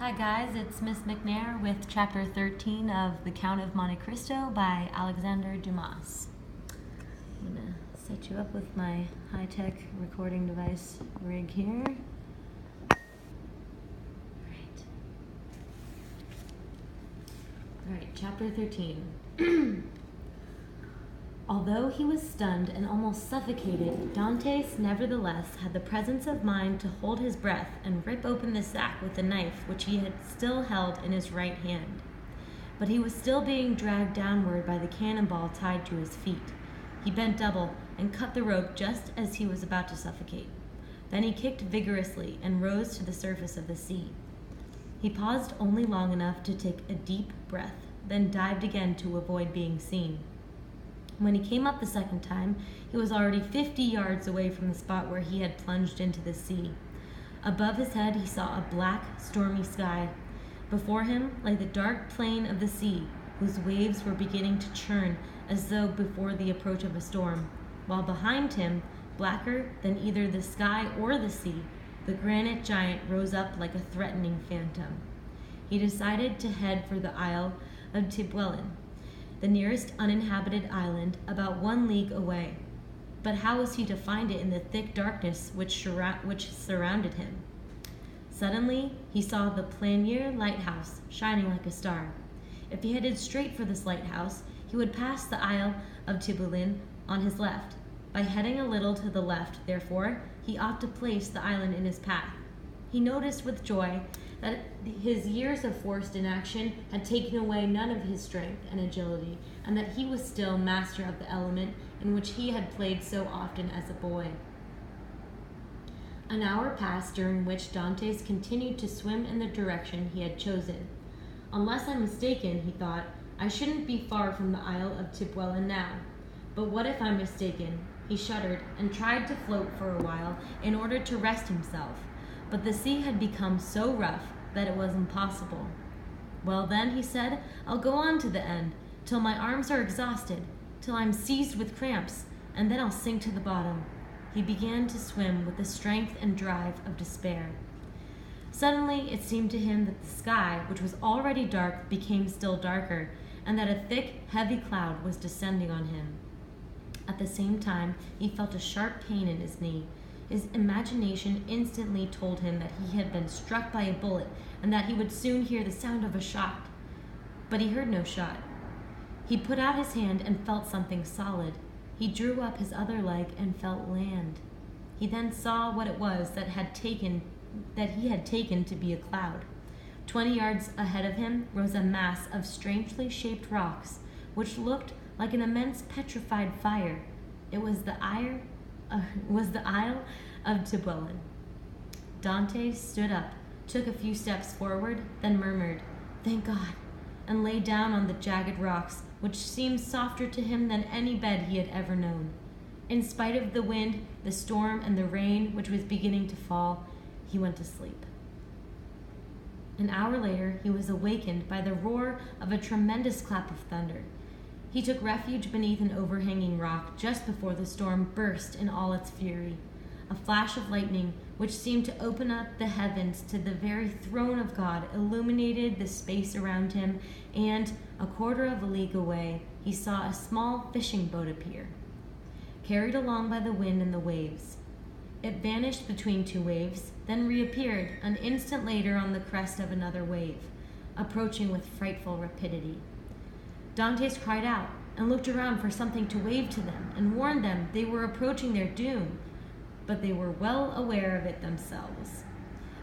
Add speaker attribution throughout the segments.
Speaker 1: Hi guys, it's Miss McNair with chapter 13 of The Count of Monte Cristo by Alexander Dumas. I'm going to set you up with my high-tech recording device rig here. Alright, chapter 13. Although he was stunned and almost suffocated, Dantes nevertheless had the presence of mind to hold his breath and rip open the sack with the knife which he had still held in his right hand. But he was still being dragged downward by the cannonball tied to his feet. He bent double and cut the rope just as he was about to suffocate. Then he kicked vigorously and rose to the surface of the sea. He paused only long enough to take a deep breath, then dived again to avoid being seen. When he came up the second time, he was already 50 yards away from the spot where he had plunged into the sea. Above his head, he saw a black, stormy sky. Before him lay the dark plain of the sea, whose waves were beginning to churn as though before the approach of a storm, while behind him, blacker than either the sky or the sea, the granite giant rose up like a threatening phantom. He decided to head for the Isle of Tiburon, the nearest uninhabited island, about 1 league away. But how was he to find it in the thick darkness which surrounded him? Suddenly, he saw the Planier lighthouse shining like a star. If he headed straight for this lighthouse, he would pass the Isle of Tiburon on his left. By heading a little to the left, therefore, he ought to place the island in his path. He noticed with joy that his years of forced inaction had taken away none of his strength and agility, and that he was still master of the element in which he had played so often as a boy. An hour passed, during which Dantes continued to swim in the direction he had chosen. Unless I'm mistaken, he thought, I shouldn't be far from the Isle of Tiburon now. But what if I'm mistaken? He shuddered and tried to float for a while in order to rest himself. But the sea had become so rough that it was impossible. Well then, he said, I'll go on to the end, till my arms are exhausted, till I'm seized with cramps, and then I'll sink to the bottom. He began to swim with the strength and drive of despair. Suddenly, it seemed to him that the sky, which was already dark, became still darker, and that a thick, heavy cloud was descending on him. At the same time, he felt a sharp pain in his knee. His imagination instantly told him that he had been struck by a bullet and that he would soon hear the sound of a shot. But he heard no shot. He put out his hand and felt something solid. He drew up his other leg and felt land. He then saw what it was that he had taken to be a cloud. 20 yards ahead of him rose a mass of strangely shaped rocks, which looked like an immense petrified fire. It was the Isle of Tiburon. Dante stood up, took a few steps forward, then murmured, Thank God, and lay down on the jagged rocks, which seemed softer to him than any bed he had ever known. In spite of the wind, the storm, and the rain which was beginning to fall, he went to sleep. An hour later, he was awakened by the roar of a tremendous clap of thunder. He took refuge beneath an overhanging rock just before the storm burst in all its fury. A flash of lightning, which seemed to open up the heavens to the very throne of God, illuminated the space around him, and, a quarter of a league away, he saw a small fishing boat appear, carried along by the wind and the waves. It vanished between 2 waves, then reappeared an instant later on the crest of another wave, approaching with frightful rapidity. Dantes cried out and looked around for something to wave to them and warn them they were approaching their doom, but they were well aware of it themselves.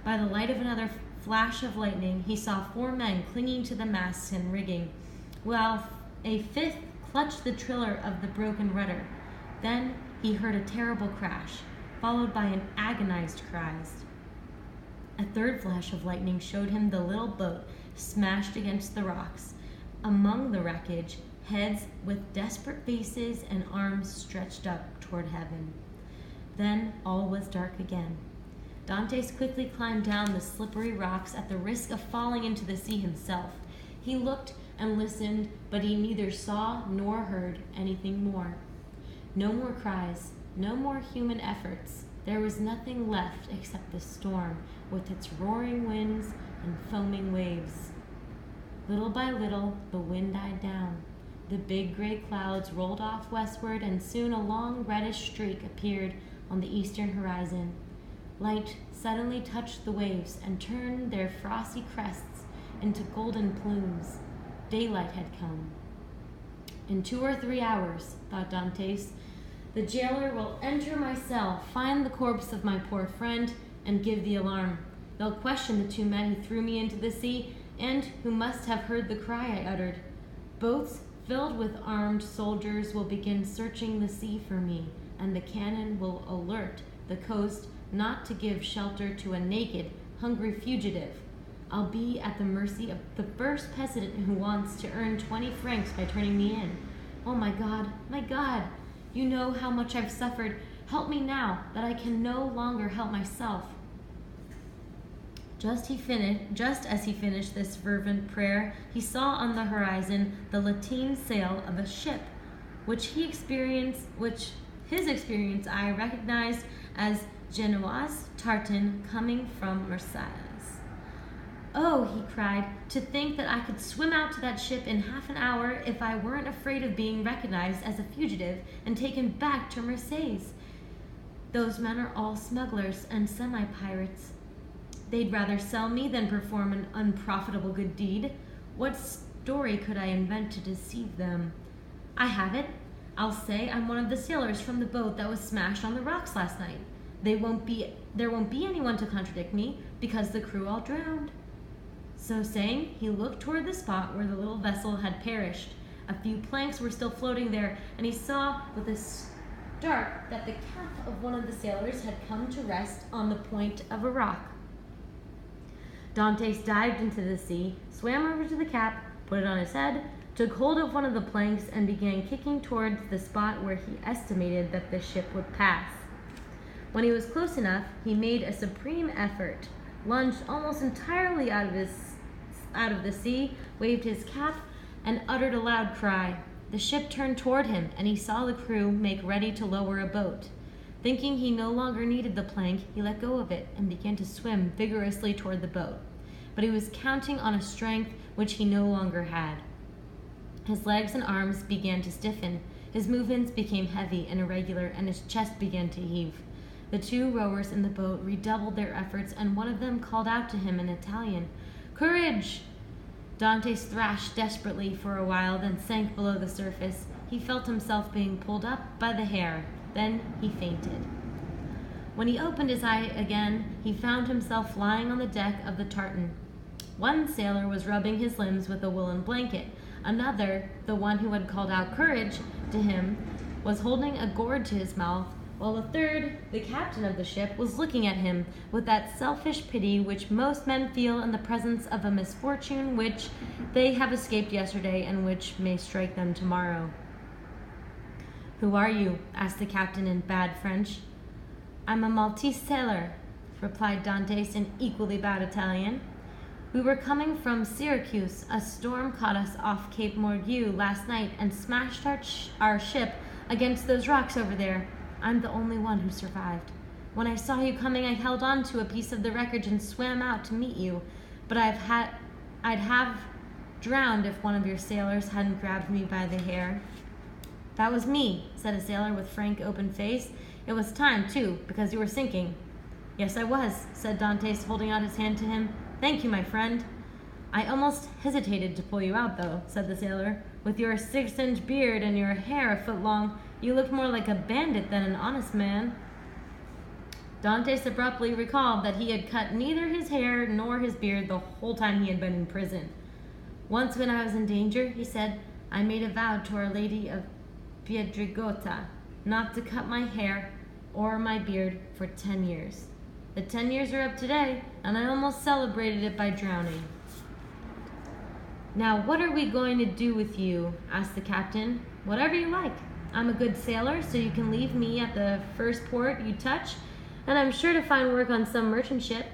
Speaker 1: By the light of another flash of lightning, he saw 4 men clinging to the masts and rigging, while a 5th clutched the tiller of the broken rudder. Then he heard a terrible crash, followed by an agonized cry. A 3rd flash of lightning showed him the little boat smashed against the rocks. Among the wreckage, heads with desperate faces and arms stretched up toward heaven. Then all was dark again. Dantes quickly climbed down the slippery rocks at the risk of falling into the sea himself. He looked and listened, but he neither saw nor heard anything more. No more cries, no more human efforts. There was nothing left except the storm, with its roaring winds and foaming waves. Little by little, the wind died down. The big gray clouds rolled off westward, and soon a long reddish streak appeared on the eastern horizon. Light suddenly touched the waves and turned their frosty crests into golden plumes. Daylight had come. In 2 or 3 hours, thought Dantes, the jailer will enter my cell, find the corpse of my poor friend, and give the alarm. They'll question the 2 men who threw me into the sea and who must have heard the cry I uttered. Boats filled with armed soldiers will begin searching the sea for me, and the cannon will alert the coast not to give shelter to a naked, hungry fugitive. I'll be at the mercy of the first peasant who wants to earn 20 francs by turning me in. Oh, my God, you know how much I've suffered. Help me now, that I can no longer help myself. Just as he finished this fervent prayer, he saw on the horizon the lateen sail of a ship, which his experienced eye recognized as Genoise Tartan coming from Marseilles. Oh, he cried, to think that I could swim out to that ship in half an hour if I weren't afraid of being recognized as a fugitive and taken back to Marseilles. Those men are all smugglers and semi-pirates. They'd rather sell me than perform an unprofitable good deed. What story could I invent to deceive them? I have it. I'll say I'm one of the sailors from the boat that was smashed on the rocks last night. There won't be anyone to contradict me, because the crew all drowned. So saying, he looked toward the spot where the little vessel had perished. A few planks were still floating there, and he saw with a start that the cap of one of the sailors had come to rest on the point of a rock. Dantes dived into the sea, swam over to the cap, put it on his head, took hold of one of the planks, and began kicking towards the spot where he estimated that the ship would pass. When he was close enough, he made a supreme effort, lunged almost entirely out of the sea, waved his cap, and uttered a loud cry. The ship turned toward him, and he saw the crew make ready to lower a boat. Thinking he no longer needed the plank, he let go of it and began to swim vigorously toward the boat. But he was counting on a strength which he no longer had. His legs and arms began to stiffen. His movements became heavy and irregular, and his chest began to heave. The 2 rowers in the boat redoubled their efforts, and one of them called out to him in Italian, "Courage!" Dantes thrashed desperately for a while, then sank below the surface. He felt himself being pulled up by the hair. Then he fainted. When he opened his eye again, he found himself lying on the deck of the tartan. One sailor was rubbing his limbs with a woolen blanket. Another, the one who had called out "Courage!" to him, was holding a gourd to his mouth, while the third, the captain of the ship, was looking at him with that selfish pity which most men feel in the presence of a misfortune which they have escaped yesterday and which may strike them tomorrow. "Who are you?" asked the captain in bad French. "I'm a Maltese sailor," replied Dantes in equally bad Italian. "We were coming from Syracuse. A storm caught us off Cape Morgiou last night and smashed our ship against those rocks over there. I'm the only one who survived. When I saw you coming, I held on to a piece of the wreckage and swam out to meet you, but I'd have drowned if one of your sailors hadn't grabbed me by the hair." "That was me," said a sailor with frank, open face. "It was time, too, because you were sinking." "Yes, I was," said Dantes, holding out his hand to him. "Thank you, my friend." "I almost hesitated to pull you out, though," said the sailor. "With your 6-inch beard and your hair a foot long, you looked more like a bandit than an honest man." Dantes abruptly recalled that he had cut neither his hair nor his beard the whole time he had been in prison. "Once when I was in danger," he said, "I made a vow to Our Lady of Piedregota not to cut my hair or my beard for 10 years. The 10 years are up today, and I almost celebrated it by drowning." "Now, what are we going to do with you?" asked the captain. "Whatever you like. I'm a good sailor, so you can leave me at the first port you touch, and I'm sure to find work on some merchant ship.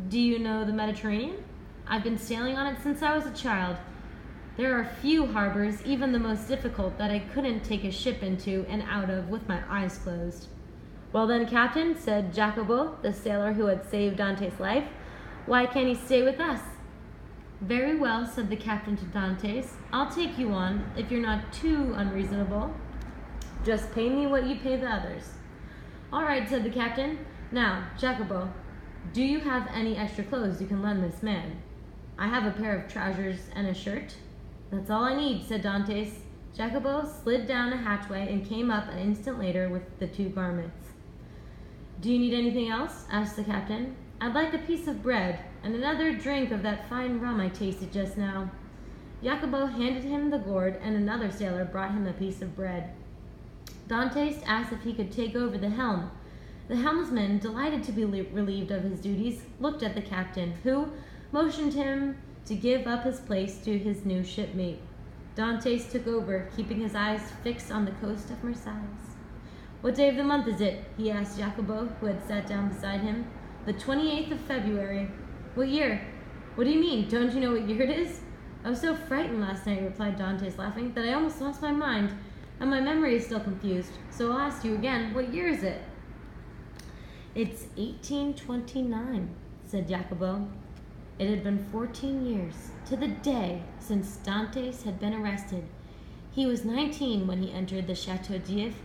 Speaker 1: Do you know the Mediterranean? I've been sailing on it since I was a child. There are few harbors, even the most difficult, that I couldn't take a ship into and out of with my eyes closed." Well then, Captain, said Jacopo, the sailor who had saved Dante's life, why can't he stay with us? Very well, said the captain to Dantes. I'll take you on, if you're not too unreasonable. Just pay me what you pay the others. All right, said the captain. Now, Jacopo, do you have any extra clothes you can lend this man? I have a pair of trousers and a shirt. That's all I need, said Dantes. Jacopo slid down a hatchway and came up an instant later with the 2 garments. Do you need anything else? Asked the captain. I'd like a piece of bread and another drink of that fine rum I tasted just now. Jacopo handed him the gourd, and another sailor brought him a piece of bread. Dantes asked if he could take over the helm. The helmsman, delighted to be relieved of his duties, looked at the captain, who motioned him to give up his place to his new shipmate. Dantes took over, keeping his eyes fixed on the coast of Marseilles. What day of the month is it? He asked Jacopo, who had sat down beside him. The 28th of February. What year? What do you mean? Don't you know what year it is? I was so frightened last night, replied Dantes, laughing, that I almost lost my mind, and my memory is still confused. So I'll ask you again, what year is it? It's 1829, said Jacopo. It had been 14 years, to the day, since Dantes had been arrested. He was 19 when he entered the Chateau d'If.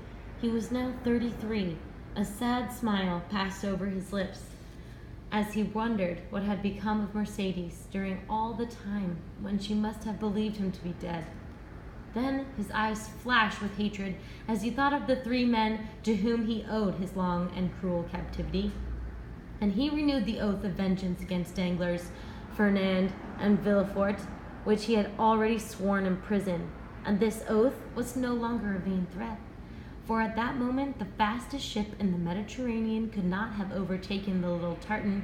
Speaker 1: He was now 33. A sad smile passed over his lips as he wondered what had become of Mercedes during all the time when she must have believed him to be dead. Then his eyes flashed with hatred as he thought of the 3 men to whom he owed his long and cruel captivity. And he renewed the oath of vengeance against Danglars, Fernand, and Villefort, which he had already sworn in prison. And this oath was no longer a vain threat, for at that moment the fastest ship in the Mediterranean could not have overtaken the little tartan